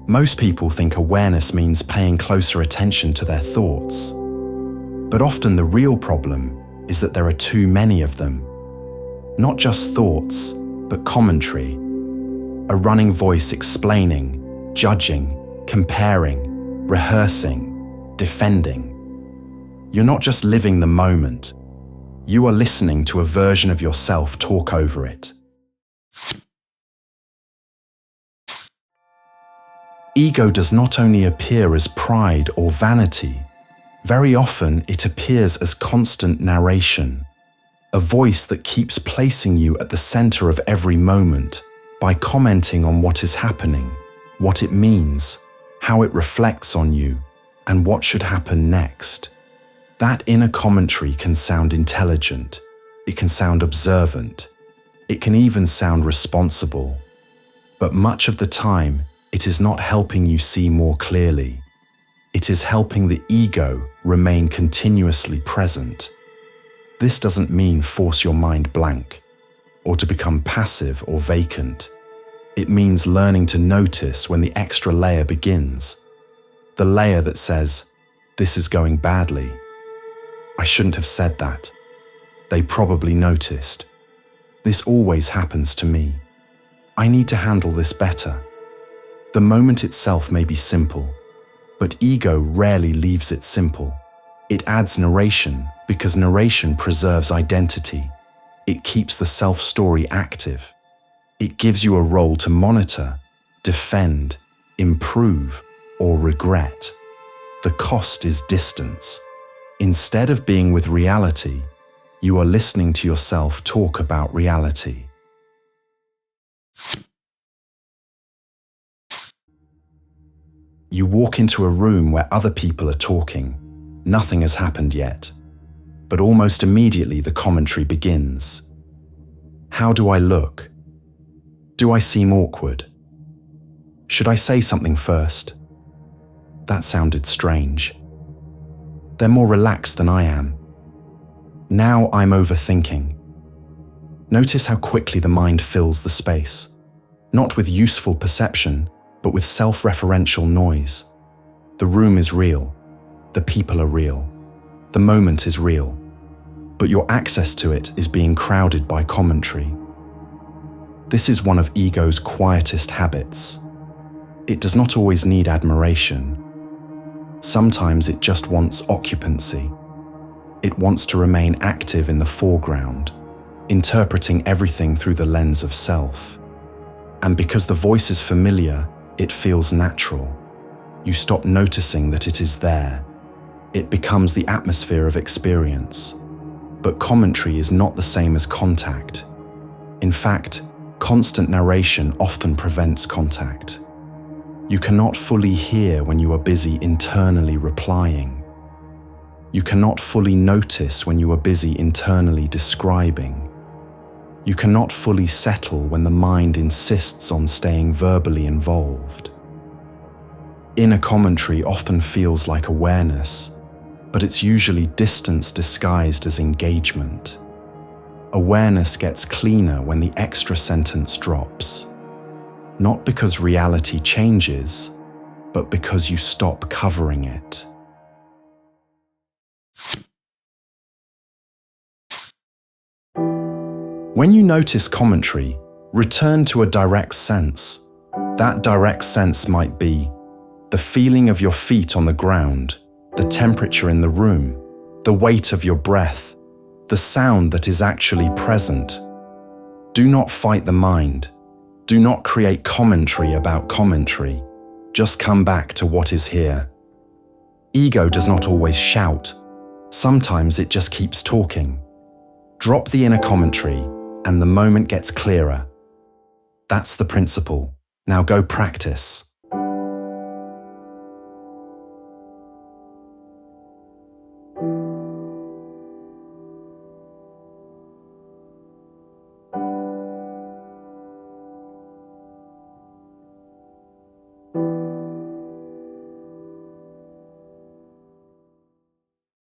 Most people think awareness means paying closer attention to their thoughts. But often the real problem is that there are too many of them. Not just thoughts, but commentary. A running voice explaining, judging, comparing, rehearsing, defending. You're not just living the moment. You are listening to a version of yourself talk over it. Ego does not only appear as pride or vanity, very often it appears as constant narration, a voice that keeps placing you at the center of every moment by commenting on what is happening, what it means, how it reflects on you, and what should happen next. That inner commentary can sound intelligent, it can sound observant, it can even sound responsible, but much of the time, it is not helping you see more clearly. It is helping the ego remain continuously present. This doesn't mean force your mind blank, or to become passive or vacant. It means learning to notice when the extra layer begins. The layer that says, "This is going badly. I shouldn't have said that. They probably noticed. This always happens to me. I need to handle this better." The moment itself may be simple, but ego rarely leaves it simple. It adds narration because narration preserves identity. It keeps the self-story active. It gives you a role to monitor, defend, improve, or regret. The cost is distance. Instead of being with reality, you are listening to yourself talk about reality. You walk into a room where other people are talking. Nothing has happened yet. But almost immediately the commentary begins. How do I look? Do I seem awkward? Should I say something first? That sounded strange. They're more relaxed than I am. Now I'm overthinking. Notice how quickly the mind fills the space, not with useful perception, but with self-referential noise. The room is real. The people are real. The moment is real. But your access to it is being crowded by commentary. This is one of ego's quietest habits. It does not always need admiration. Sometimes it just wants occupancy. It wants to remain active in the foreground, interpreting everything through the lens of self. And because the voice is familiar, it feels natural. You stop noticing that it is there. It becomes the atmosphere of experience. But commentary is not the same as contact. In fact, constant narration often prevents contact. You cannot fully hear when you are busy internally replying. You cannot fully notice when you are busy internally describing. You cannot fully settle when the mind insists on staying verbally involved. Inner commentary often feels like awareness, but it's usually distance disguised as engagement. Awareness gets cleaner when the extra sentence drops. Not because reality changes, but because you stop covering it. When you notice commentary, return to a direct sense. That direct sense might be the feeling of your feet on the ground, the temperature in the room, the weight of your breath, the sound that is actually present. Do not fight the mind. Do not create commentary about commentary. Just come back to what is here. Ego does not always shout. Sometimes it just keeps talking. Drop the inner commentary, and the moment gets clearer. That's the principle. Now go practice.